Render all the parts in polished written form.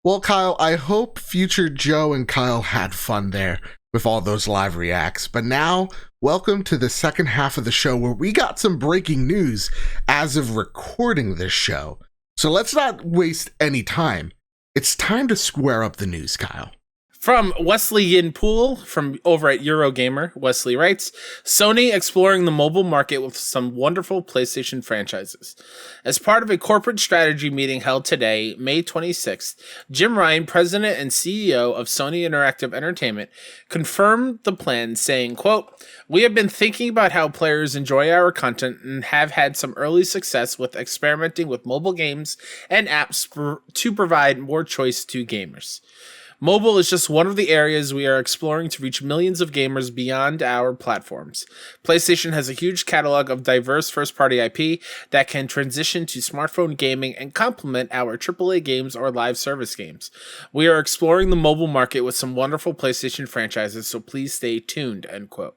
Well, Kyle, I hope future Joe and Kyle had fun there with all those live reacts. But now, welcome to the second half of the show where we got some breaking news as of recording this show. So let's not waste any time. It's time to square up the news, Kyle. From Wesley Yin Poole from over at Eurogamer, Wesley writes, Sony exploring the mobile market with some wonderful PlayStation franchises. As part of a corporate strategy meeting held today, May 26th, Jim Ryan, president and CEO of Sony Interactive Entertainment, confirmed the plan, saying, quote, "We have been thinking about how players enjoy our content and have had some early success with experimenting with mobile games and apps to provide more choice to gamers. Mobile is just one of the areas we are exploring to reach millions of gamers beyond our platforms. PlayStation has a huge catalog of diverse first-party IP that can transition to smartphone gaming and complement our AAA games or live service games. We are exploring the mobile market with some wonderful PlayStation franchises, so please stay tuned," end quote.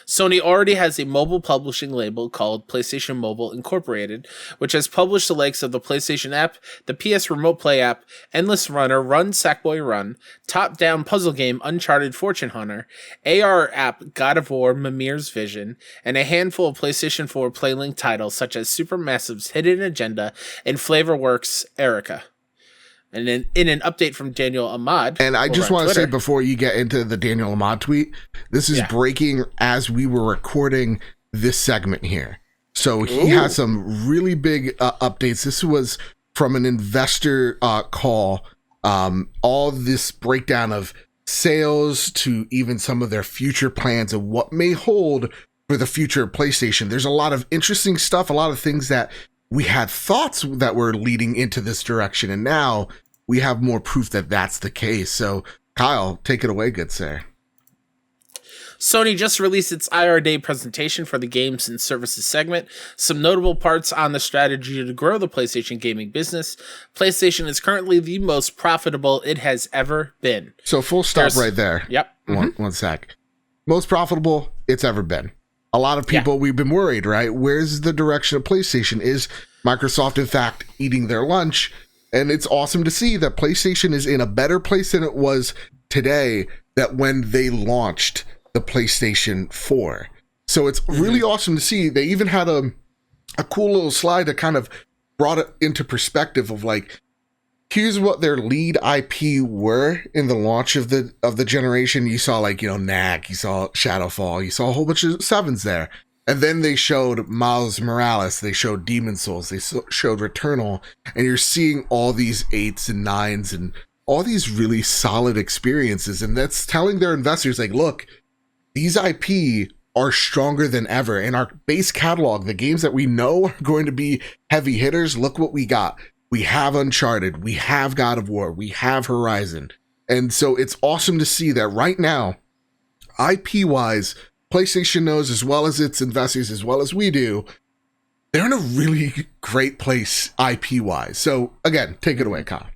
Sony already has a mobile publishing label called PlayStation Mobile Incorporated, which has published the likes of the PlayStation app, the PS Remote Play app, Endless Runner, Run Sackboy Run, top-down puzzle game Uncharted Fortune Hunter, AR app God of War Mimir's Vision, and a handful of PlayStation 4 PlayLink titles such as Supermassive's Hidden Agenda and Flavorworks Erica. And then in an update from Daniel Ahmad. And I just want to say before you get into the Daniel Ahmad tweet, this is breaking as we were recording this segment here. So he has some really big updates. This was from an investor call. All this breakdown of sales to even some of their future plans of what may hold for the future of PlayStation. There's a lot of interesting stuff, a lot of things that we had thoughts that were leading into this direction, and now we have more proof that that's the case. So, Kyle, take it away, good sir. Sony just released its IR Day presentation for the Games and Services segment. Some notable parts on the strategy to grow the PlayStation gaming business. PlayStation is currently the most profitable it has ever been. So, full stop right there. Yep. One sec. Most profitable it's ever been. A lot of people, we've been worried, right? Where's the direction of PlayStation? Is Microsoft, in fact, eating their lunch? And it's awesome to see that PlayStation is in a better place than it was today that when they launched the PlayStation 4. So it's really awesome to see. They even had a cool little slide that kind of brought it into perspective of like, here's what their lead IP were in the launch of the generation. You saw like, Knack, you saw Shadowfall, you saw a whole bunch of 7s there. And then they showed Miles Morales, they showed Demon's Souls, they showed Returnal, and you're seeing all these 8s and 9s and all these really solid experiences. And that's telling their investors like, look, these IP are stronger than ever. In our base catalog, the games that we know are going to be heavy hitters, look what we got. We have Uncharted, we have God of War, we have Horizon. And so it's awesome to see that right now, IP-wise, PlayStation knows as well as its investors, as well as we do, they're in a really great place IP-wise. So again, take it away, Kyle.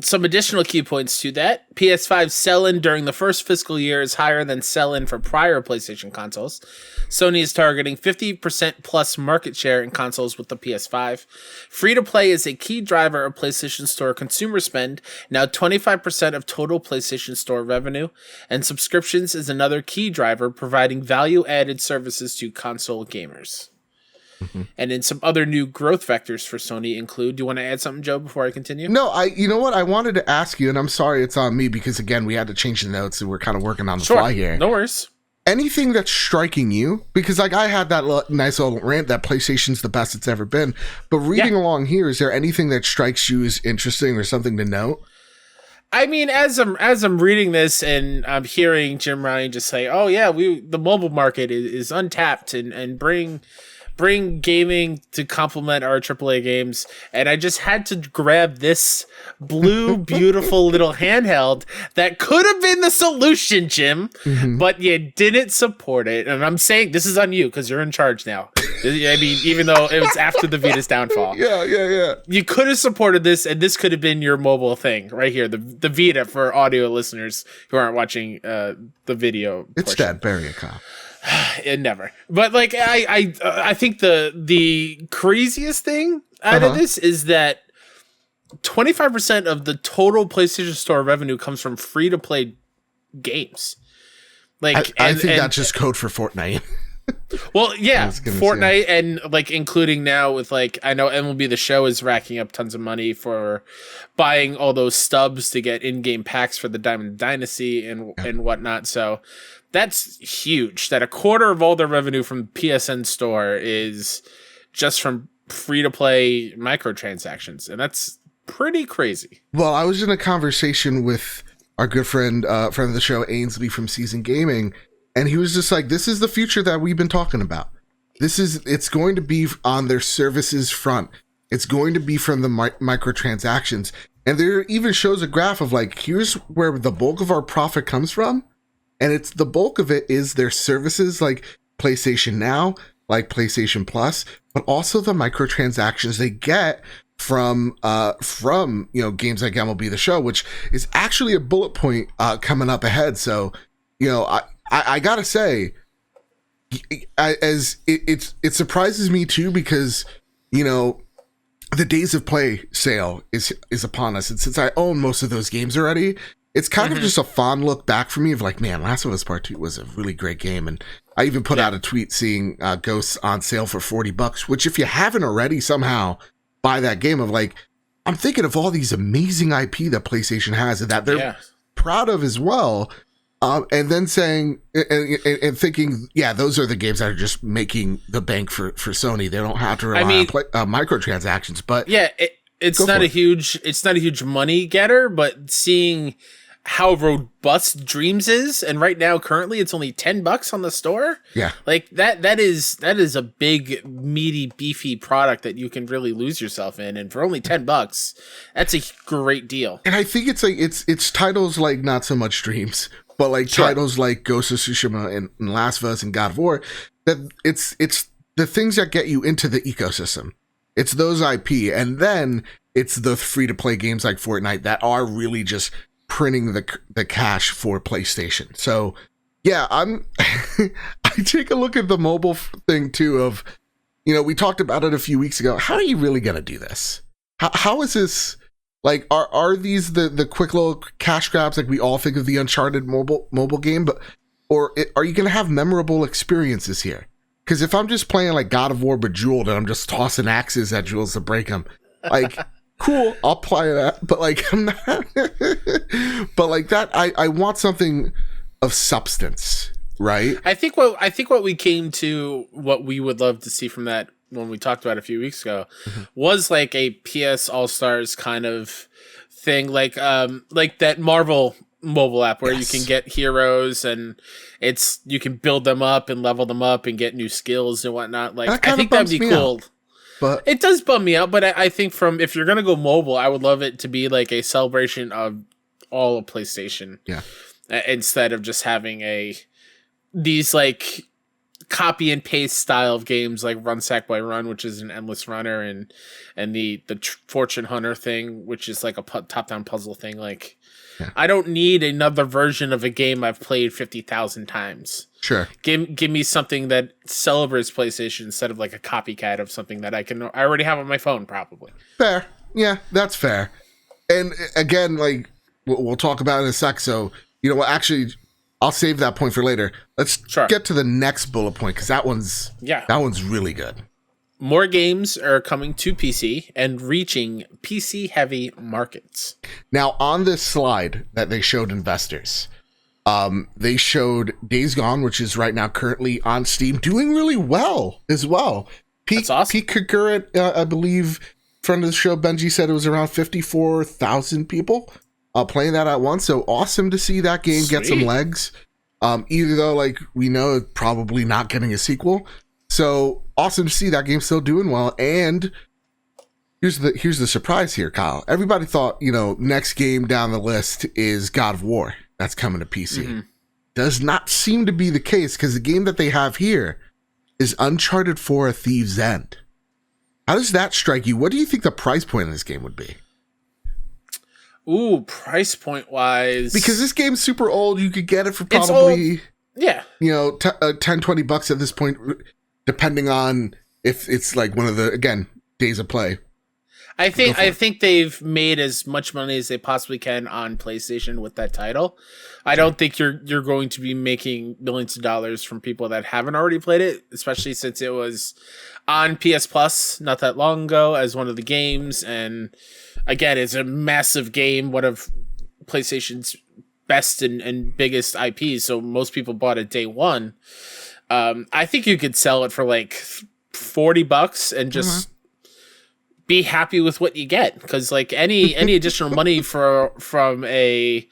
Some additional key points to that. PS5 sell-in during the first fiscal year is higher than sell-in for prior PlayStation consoles. Sony is targeting 50% plus market share in consoles with the PS5. Free-to-play is a key driver of PlayStation Store consumer spend, now 25% of total PlayStation Store revenue, and subscriptions is another key driver, providing value-added services to console gamers. And then some other new growth vectors for Sony include, do you want to add something, Joe, before I continue? No, you know what? I wanted to ask you, and I'm sorry it's on me because, again, we had to change the notes and we're kind of working on the fly here. No worries. Anything that's striking you? Because, like, I had that nice little rant that PlayStation's the best it's ever been. But reading along here, is there anything that strikes you as interesting or something to note? I mean, as I'm reading this and I'm hearing Jim Ryan just say, oh, yeah, the mobile market is untapped and bring gaming to complement our AAA games, and I just had to grab this blue, beautiful little handheld that could have been the solution, Jim, but you didn't support it, and I'm saying this is on you because you're in charge now. I mean, even though it was after the Vita's downfall. Yeah. You could have supported this, and this could have been your mobile thing right here, the Vita for audio listeners who aren't watching the video. It's that bury a cop. It never. But like I think the craziest thing out of this is that 25% of the total PlayStation Store revenue comes from free to play games. Like, I think that's just code for Fortnite. Well, yeah, Fortnite and like including now with like I know MLB The Show is racking up tons of money for buying all those stubs to get in-game packs for the Diamond Dynasty and whatnot. So that's huge. That a quarter of all their revenue from PSN Store is just from free-to-play microtransactions, and that's pretty crazy. Well, I was in a conversation with our good friend of the show, Ainsley from Season Gaming, and he was just like, this is the future that we've been talking about. It's going to be on their services front. It's going to be from the microtransactions. And there even shows a graph of like, here's where the bulk of our profit comes from. And it's the bulk of it is their services like PlayStation Now, like PlayStation Plus, but also the microtransactions they get from games like MLB The Show, which is actually a bullet point coming up ahead. So, I gotta say, it surprises me too, because the Days of Play sale is upon us, and since I own most of those games already, it's kind of just a fond look back for me of like, man, Last of Us Part 2 was a really great game. And I even put out a tweet seeing Ghosts on sale for $40, which if you haven't already somehow buy that game, of like, I'm thinking of all these amazing IP that PlayStation has and that they're proud of as well. And then saying and thinking, yeah, those are the games that are just making the bank for Sony. They don't have to rely on microtransactions. But yeah, it's not a huge money getter, but seeing how robust Dreams is, and right now currently it's only $10 on the store. Yeah, like that is a big, meaty, beefy product that you can really lose yourself in, and for only $10, that's a great deal. And I think it's like it's titles like not so much Dreams, but like titles like Ghost of Tsushima and Last of Us and God of War, that it's the things that get you into the ecosystem. It's those IP, and then it's the free-to-play games like Fortnite that are really just printing the cash for PlayStation. So, yeah, I take a look at the mobile thing too of, we talked about it a few weeks ago. How are you really going to do this? How is this... Like, are these the quick little cash grabs like we all think of the Uncharted mobile game, or are you going to have memorable experiences here? Because if I'm just playing like God of War Bejeweled and I'm just tossing axes at Jules to break them, like, cool, I'll play that. But like, I'm not. But like that, I want something of substance, right? I think what we came to, what we would love to see from that, when we talked about it a few weeks ago, was like a PS All-Stars kind of thing, like that Marvel mobile app where you can get heroes and you can build them up and level them up and get new skills and whatnot. Like, I think that'd be cool. But it does bum me out, but I think if you're gonna go mobile, I would love it to be like a celebration of all of PlayStation. Yeah. Instead of just having these like copy and paste style of games like Run Sackboy Run, which is an endless runner, and the Fortune Hunter thing, which is like a top-down puzzle thing. Like, I don't need another version of a game I've played 50,000 times. Sure. Give me something that celebrates PlayStation instead of like a copycat of something that I already have on my phone, probably. Fair. Yeah, that's fair. And again, like we'll talk about it in a sec. So, actually, I'll save that point for later. Let's get to the next bullet point, because that one's really good. More games are coming to PC and reaching PC-heavy markets. Now, on this slide that they showed investors, they showed Days Gone, which is right now currently on Steam, doing really well as well. That's awesome. Peak concurrent, I believe, friend of the show, Benji, said it was around 54,000 people playing that at once. So awesome to see that game get some legs. Even though, like, we know it's probably not getting a sequel. So awesome to see that game still doing well. And here's the surprise here, Kyle. Everybody thought, next game down the list is God of War. That's coming to PC. Mm-hmm. Does not seem to be the case, because the game that they have here is Uncharted 4: A Thief's End. How does that strike you? What do you think the price point of this game would be? Ooh, price point wise. Because this game's super old. You could get it for probably, $10-$20 at this point, depending on if it's like one of the, again, days of play. I think they've made as much money as they possibly can on PlayStation with that title. I don't think you're going to be making millions of dollars from people that haven't already played it, especially since it was on PS Plus not that long ago as one of the games. And again, it's a massive game, one of PlayStation's best and biggest IPs. So most people bought it day one. I think you could sell it for like $40 and just be happy with what you get, because like any additional money from a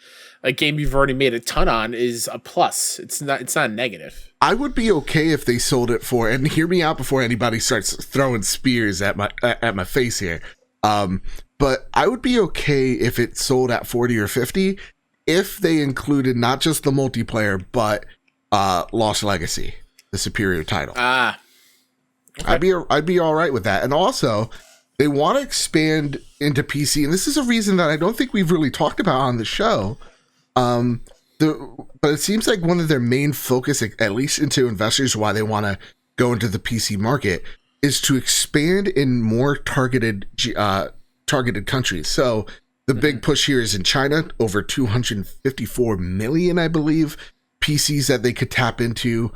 game you've already made a ton on is a plus. It's not a negative. I would be okay if they sold it for, and hear me out before anybody starts throwing spears at my face here. But I would be okay if it sold at 40 or 50 if they included not just the multiplayer but Lost Legacy, the superior title. Okay. I'd be all right with that. And also, they want to expand into PC, and this is a reason that I don't think we've really talked about on the show. But it seems like one of their main focus, at least into investors, why they want to go into the PC market, is to expand in more targeted countries. So the big push here is in China, over 254 million, I believe, PCs that they could tap into.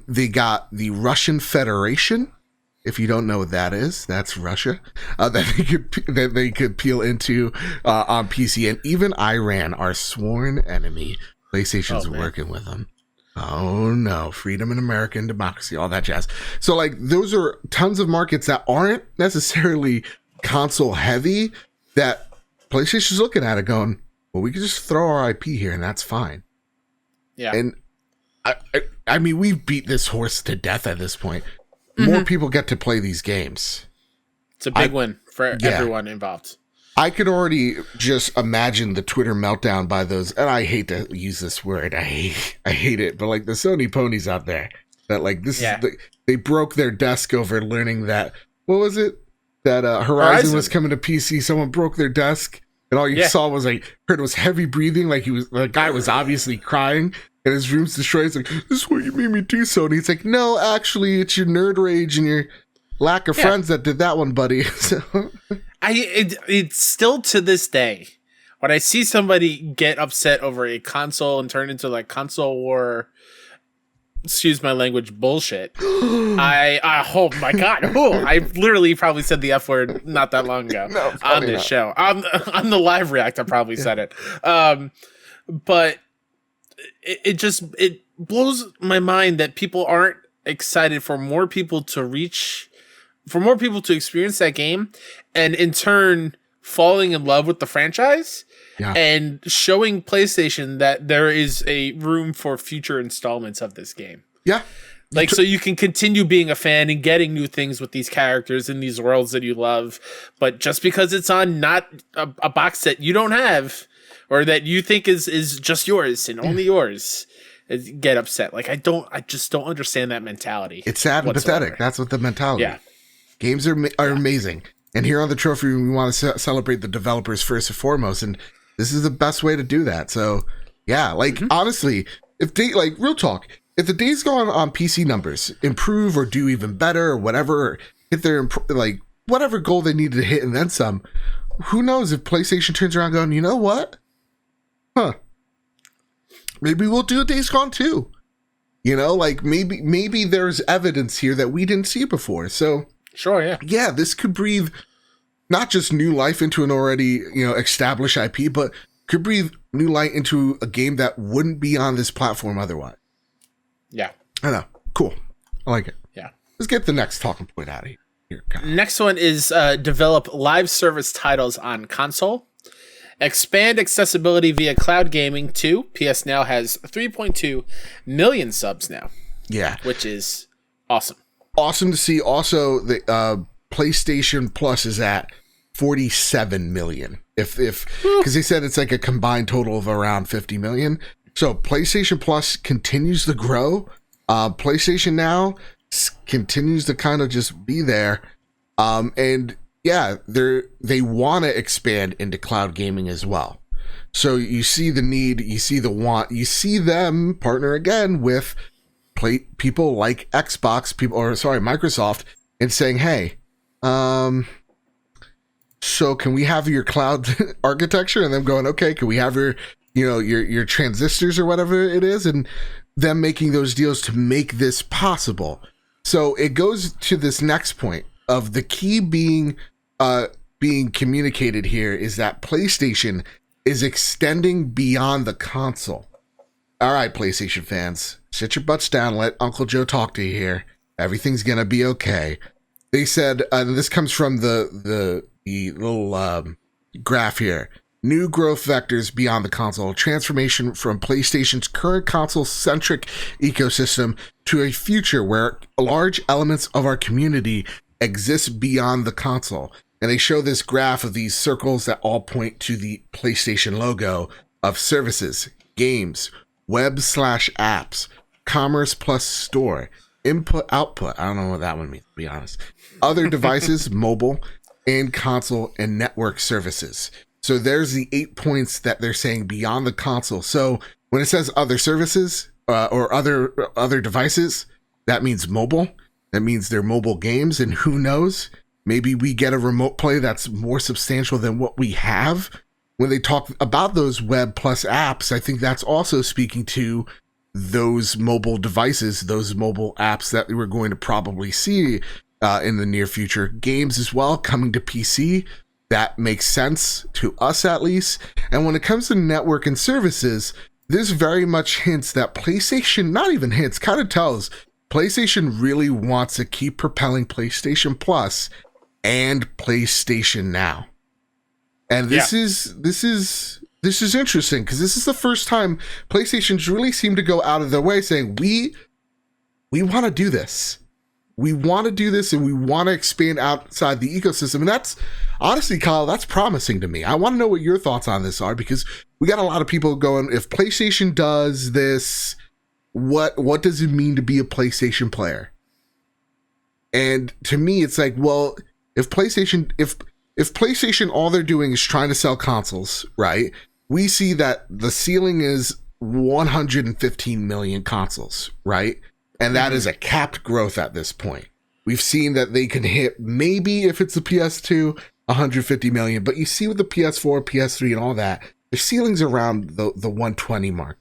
They got the Russian Federation. If you don't know what that is, that's Russia. That they could peel into on PC, and even Iran, our sworn enemy. PlayStation's working with them. Oh no, freedom and American democracy, all that jazz. So like, those are tons of markets that aren't necessarily console heavy, that PlayStation's looking at it going, well, we can just throw our IP here and that's fine. Yeah. And I mean, we've beat this horse to death at this point. More people get to play these games. It's a big win for everyone involved. I could already just imagine the Twitter meltdown by those, and I hate to use this word. I hate it, but like the Sony ponies out there that like this is they broke their desk over learning that, what was it? That Horizon was coming to PC. Someone broke their desk, and all you saw was heard was heavy breathing, like the guy was obviously crying. And his room's destroyed. It's like, this is what you made me do, Sony. It's like, no, actually, it's your nerd rage and your lack of friends that did that one, buddy. So. It's still to this day, when I see somebody get upset over a console and turn into like console war, excuse my language, bullshit. Oh my God. I literally probably said the F word not that long ago on this show. On the live react, I probably said it. But it blows my mind that people aren't excited for more people to experience that game, and in turn falling in love with the franchise and showing PlayStation that there is a room for future installments of this game. Yeah. Like, so you can continue being a fan and getting new things with these characters in these worlds that you love, but just because it's on not a box that you don't have, or that you think is just yours and only yours, get upset. Like, I just don't understand that mentality. It's sad and pathetic. That's what the mentality. Yeah. Games are amazing. And here on the Trophy Room, we want to celebrate the developers first and foremost. And this is the best way to do that. So, yeah, like, honestly, if real talk, if the Days Gone on PC numbers improve or do even better or whatever, if they're whatever goal they needed to hit and then some, who knows if PlayStation turns around going, you know what? Maybe we'll do a Days Gone 2. You know, like maybe there's evidence here that we didn't see before. So sure, yeah. Yeah, this could breathe not just new life into an already, established IP, but could breathe new light into a game that wouldn't be on this platform otherwise. Yeah. I know. Cool. I like it. Yeah. Let's get the next talking point out of here. Next one is develop live service titles on console. Expand accessibility via cloud gaming too. PS Now has 3.2 million subs now. Yeah. Which is awesome. Awesome to see. Also, the PlayStation Plus is at 47 million. Because they said it's like a combined total of around 50 million. So PlayStation Plus continues to grow. PlayStation Now continues to kind of just be there. And yeah, they want to expand into cloud gaming as well. So you see the need, you see the want, you see them partner again with people like Microsoft, and saying, hey, so can we have your cloud architecture? And them going, okay, can we have your, your transistors or whatever it is? And them making those deals to make this possible. So it goes to this next point of the key being communicated here is that PlayStation is extending beyond the console. All right, PlayStation fans, sit your butts down. Let Uncle Joe talk to you here. Everything's going to be okay. They said, and this comes from the little graph here. New growth vectors beyond the console. Transformation from PlayStation's current console-centric ecosystem to a future where large elements of our community exist beyond the console. And they show this graph of these circles that all point to the PlayStation logo of services, games, web/apps, commerce plus store, input output. I don't know what that one means, to be honest. Other devices, mobile, and console and network services. So there's the 8 points that they're saying beyond the console. So when it says other services or other devices, that means mobile. That means they're mobile games. And who knows? Maybe we get a remote play that's more substantial than what we have. When they talk about those web plus apps, I think that's also speaking to those mobile devices, those mobile apps that we're going to probably see in the near future. Games as well coming to PC. That makes sense to us at least. And when it comes to network and services, this very much hints that PlayStation, not even hints, kind of tells PlayStation really wants to keep propelling PlayStation Plus and PlayStation Now. And this is interesting because this is the first time PlayStation's really seemed to go out of their way saying, we want to do this. We want to do this and we want to expand outside the ecosystem. And that's honestly, Kyle, that's promising to me. I want to know what your thoughts on this are because we got a lot of people going, if PlayStation does this, what does it mean to be a PlayStation player? And to me, it's like, well, if PlayStation, all they're doing is trying to sell consoles, right? We see that the ceiling is 115 million consoles, right? And that is a capped growth at this point. We've seen that they can hit, maybe if it's the PS2, 150 million. But you see with the PS4, PS3, and all that, the ceiling's around the 120 mark.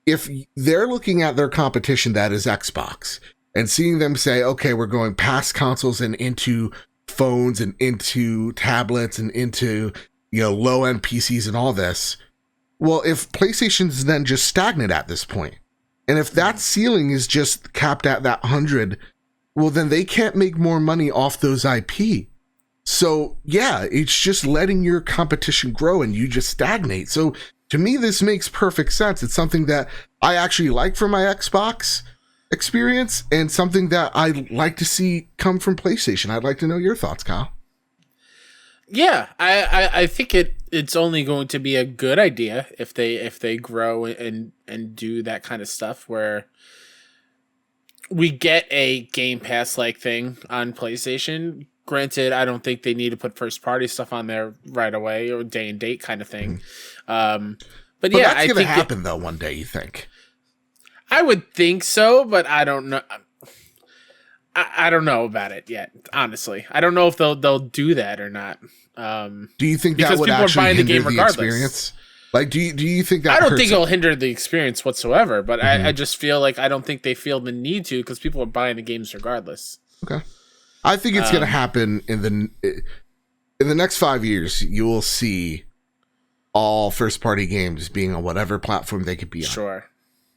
If they're looking at their competition, that is Xbox, and seeing them say, okay, we're going past consoles and into phones and into tablets and into, low-end PCs and all this. Well, if PlayStation's then just stagnant at this point, and if that ceiling is just capped at that 100, well, then they can't make more money off those IP. So, yeah, it's just letting your competition grow and you just stagnate. So, to me, this makes perfect sense. It's something that I actually like from my Xbox experience and something that I like to see come from PlayStation. I'd like to know your thoughts, Kyle. Yeah, I think it's only going to be a good idea if they grow and do that kind of stuff where we get a Game Pass like thing on PlayStation. Granted, I don't think they need to put first party stuff on there right away or day and date kind of thing. But yeah, that's going to happen though one day. You think? I would think so, but I don't know. I don't know about it yet. Honestly, I don't know if they'll do that or not. Do you think that would actually hinder the experience? Like, do you think that? I don't think it'll hinder the experience whatsoever. But I just feel like I don't think they feel the need to because people are buying the games regardless. Okay, I think it's going to happen in the next 5 years. You will see all first party games being on whatever platform they could be on. Sure,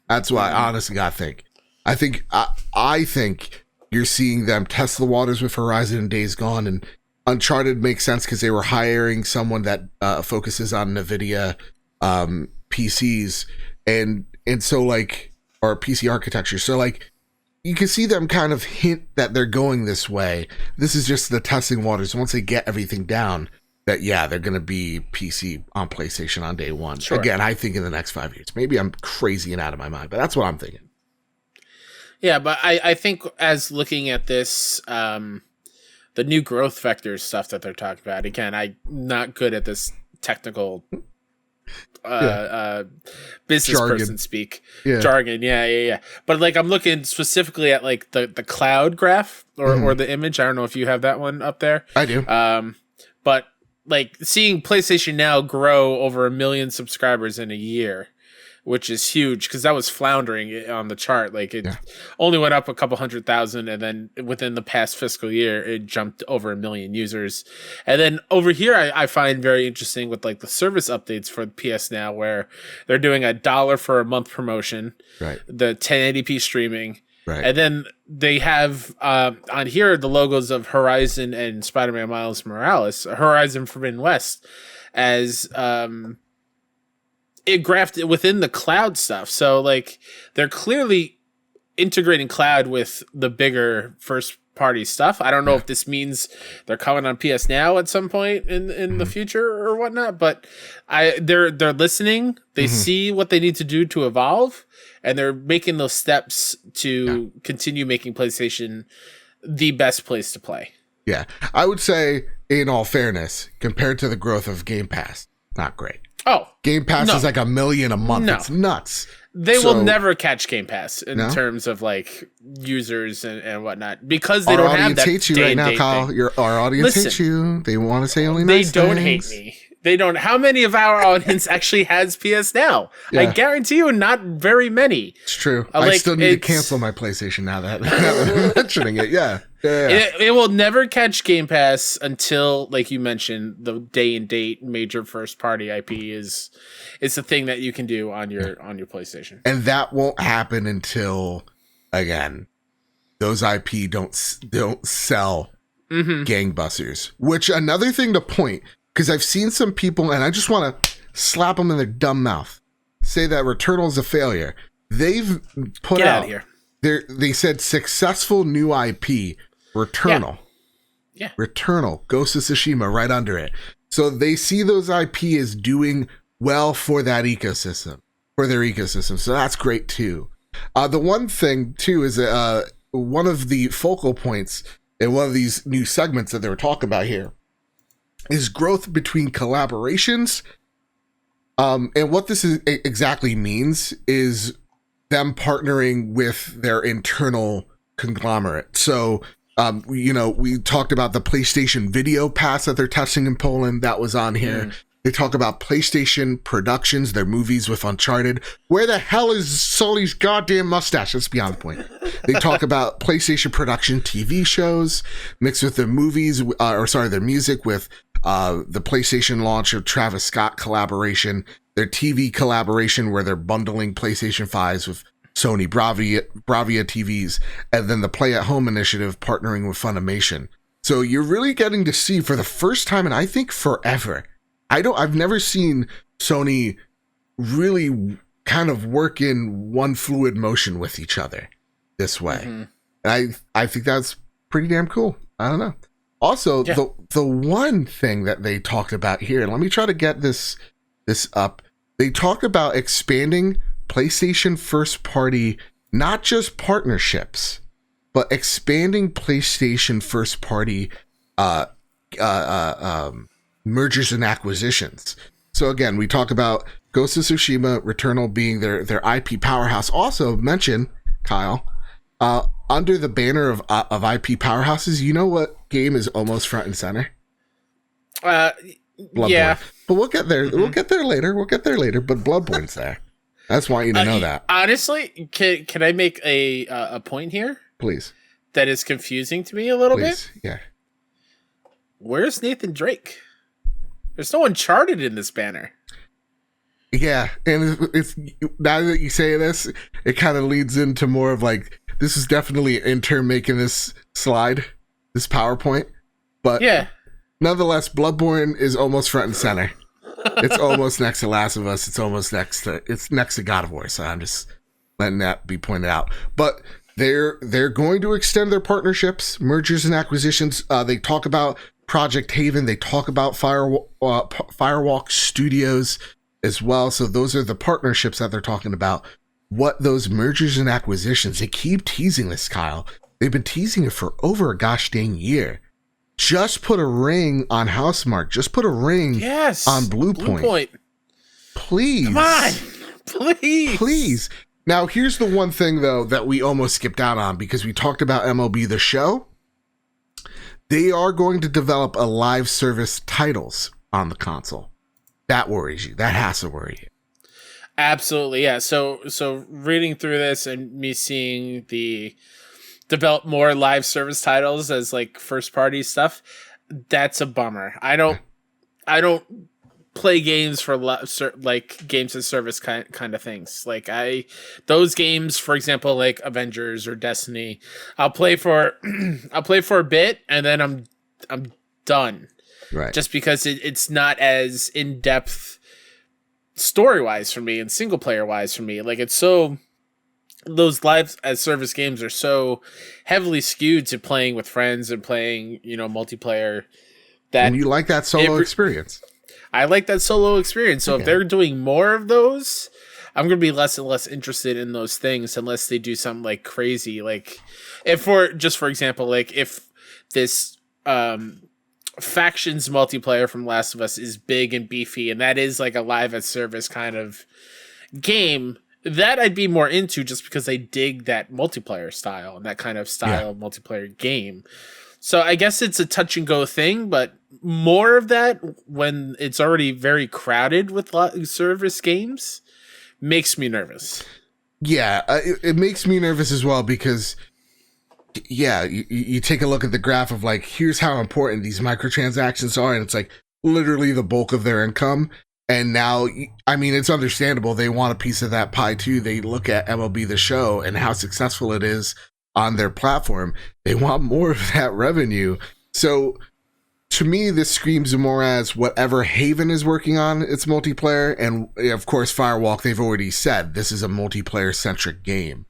that's why honestly I think I think you're seeing them test the waters with Horizon and Days Gone, and Uncharted makes sense because they were hiring someone that focuses on NVIDIA PCs and so like, or PC architecture. So like you can see them kind of hint that they're going this way. This is just the testing waters. Once they get everything down, that they're going to be PC on PlayStation on day one. Sure. Again, I think in the next 5 years. Maybe I'm crazy and out of my mind, but that's what I'm thinking. Yeah, but I think as looking at this, the new growth vectors stuff that they're talking about, again, I'm not good at this technical business person speak. Jargon. Yeah. But like I'm looking specifically at like the cloud graph or the image. I don't know if you have that one up there. I do. But like seeing PlayStation Now grow over 1 million subscribers in a year, which is huge because that was floundering on the chart. Like it only went up a couple 100,000, and then within the past fiscal year, it jumped over 1 million users. And then over here, I find very interesting with like the service updates for PS Now, where they're doing $1 for a month promotion, right? The 1080p streaming. Right. And then they have on here the logos of Horizon and Spider-Man Miles Morales, Horizon Forbidden West, as it grafted within the cloud stuff. So like they're clearly integrating cloud with the bigger first party stuff. I don't know if this means they're coming on PS Now at some point in the future or whatnot, but they're listening. They see what they need to do to evolve, and they're making those steps to continue making PlayStation the best place to play. Yeah. I would say, in all fairness, compared to the growth of Game Pass, not great. Oh, Game Pass is like 1 million a month. It's nuts. They will never catch Game Pass in terms of like users and whatnot, because they don't have that. Our audience hates you right now, Kyle. Our audience hates you. They want to say only nice things. They don't hate me. They don't. How many of our audience actually has PS Now? Yeah. I guarantee you, not very many. It's true. I still need to cancel my PlayStation now that I'm mentioning it. Yeah. It will never catch Game Pass until, like you mentioned, the day and date major first party IP is the thing that you can do on your PlayStation. And that won't happen until, again, those IP don't sell gangbusters. Which, another thing to point, because I've seen some people, and I just want to slap them in their dumb mouth, say that Returnal is a failure. They've put out of here. They said successful new IP, Returnal. Yeah. Returnal, Ghost of Tsushima, right under it. So they see those IP as doing well for that ecosystem, for their ecosystem. So that's great too. The one thing too is one of the focal points in one of these new segments that they were talking about here is growth between collaborations. And what this exactly means is them partnering with their internal conglomerate. So, we talked about the PlayStation Video Pass that they're testing in Poland. That was on here. They talk about PlayStation Productions, their movies with Uncharted. Where the hell is Sully's goddamn mustache? That's beyond the point. They talk about PlayStation Production TV shows mixed with their movies, their music with the PlayStation launch of Travis Scott collaboration, their TV collaboration where they're bundling PlayStation 5s with Sony Bravia TVs, and then the Play at Home initiative partnering with Funimation. So you're really getting to see for the first time, and I think forever, I've never seen Sony really kind of work in one fluid motion with each other this way. And I think that's pretty damn cool. I don't know. Also, the one thing that they talked about here, and let me try to get this up. They talk about expanding PlayStation first party, not just partnerships, but expanding PlayStation first party mergers and acquisitions. So again, we talk about Ghost of Tsushima, Returnal being their IP powerhouse. Also mention, Kyle, under the banner of IP powerhouses, you know what game is almost front and center? Bloodborne. But we'll get there. We'll get there later. But Bloodborne's there. I just want you to know that. Honestly, can I make a point here? Please. That is confusing to me a little bit. Yeah. Where's Nathan Drake? There's no Uncharted in this banner. Yeah, and it's now that you say this, it kind of leads into more of like, this is definitely an intern making this slide, this PowerPoint. But nonetheless, Bloodborne is almost front and center. It's almost next to Last of Us. It's next to God of War. So I'm just letting that be pointed out. But they're going to extend their partnerships, mergers and acquisitions. They talk about Project Haven. They talk about Firewalk Studios as well. So those are the partnerships that they're talking about. What those mergers and acquisitions, they keep teasing this, Kyle. They've been teasing it for over a gosh dang year. Just put a ring on Housemarque. Just put a ring on Bluepoint. Please. Come on. Please. Now, here's the one thing, though, that we almost skipped out on because we talked about MLB The Show. They are going to develop a live service titles on the console. That worries you. That has to worry you. Absolutely, yeah. So reading through this and me seeing the develop more live service titles as like first party stuff, that's a bummer. I don't play games for like games as service kind of things. Like those games, for example, like Avengers or Destiny, I'll play for a bit and then I'm done. Right. Just because it's not as in depth story wise for me and single player wise for me. Like those live as service games are so heavily skewed to playing with friends and playing, multiplayer. And you like that solo experience. I like that solo experience. So if they're doing more of those, I'm going to be less and less interested in those things unless they do something like crazy. Like for example, like if this factions multiplayer from Last of Us is big and beefy and that is like a live as service kind of game, that I'd be more into just because I dig that multiplayer style and that kind of style of multiplayer game. So I guess it's a touch and go thing, but more of that when it's already very crowded with service games makes me nervous. Yeah, it makes me nervous as well because, you take a look at the graph of like, here's how important these microtransactions are, and it's like literally the bulk of their income. And now, I mean, it's understandable. They want a piece of that pie too. They look at MLB The Show and how successful it is on their platform. They want more of that revenue. So to me, this screams more as whatever Haven is working on, it's multiplayer. And of course, Firewalk, they've already said this is a multiplayer centric game.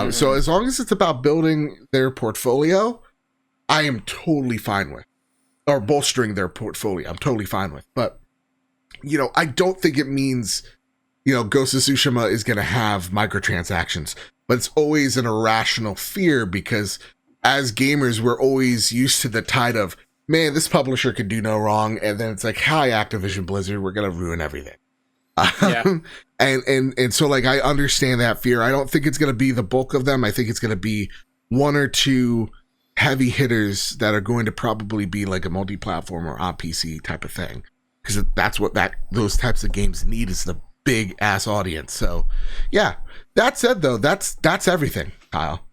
So as long as it's about building their portfolio, I am totally fine with, or bolstering their portfolio. I'm totally fine with, but I don't think it means, Ghost of Tsushima is going to have microtransactions, but it's always an irrational fear because as gamers, we're always used to the tide of, man, this publisher could do no wrong. And then it's like, hi, Activision Blizzard, we're going to ruin everything. And so like, I understand that fear. I don't think it's going to be the bulk of them. I think it's going to be one or two heavy hitters that are going to probably be like a multi-platform or on PC type of thing. Because that's what those types of games need, is the big ass audience. So, yeah. That said, though, that's everything, Kyle.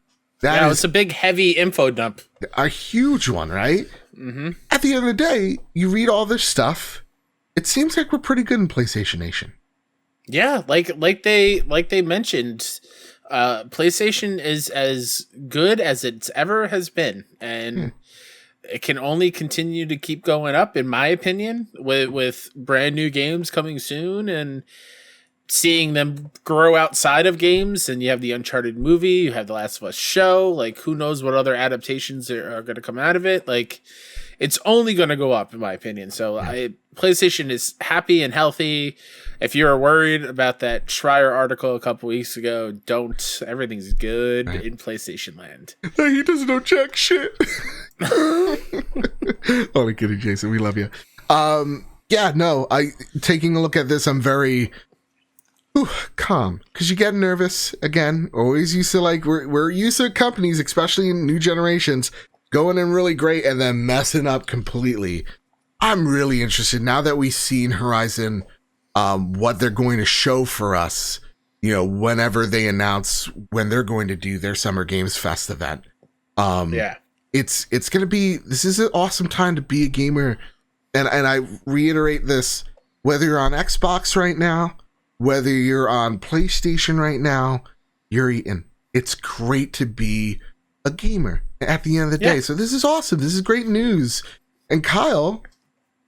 It's a big, heavy info dump. A huge one, right? Mm-hmm. At the end of the day, you read all this stuff. It seems like we're pretty good in PlayStation Nation. Yeah, like they mentioned, PlayStation is as good as it's ever has been, and it can only continue to keep going up, in my opinion, with brand new games coming soon and seeing them grow outside of games. And you have the Uncharted movie, you have the Last of Us show, like who knows what other adaptations are going to come out of it. Like it's only going to go up, in my opinion. So PlayStation is happy and healthy. If you're worried about that Schreier article a couple weeks ago, don't. Everything's good in PlayStation land. He doesn't know jack shit. Only kidding, Jason. We love you. Taking a look at this, I'm very calm, because you get nervous again. Always used to we're used to companies, especially in new generations, going in really great and then messing up completely. I'm really interested now that we've seen Horizon, what they're going to show for us, whenever they announce when they're going to do their Summer Games Fest event. It's going to be, this is an awesome time to be a gamer. And I reiterate this, whether you're on Xbox right now, whether you're on PlayStation right now, you're eating. It's great to be a gamer at the end of the day. So this is awesome. This is great news. And Kyle,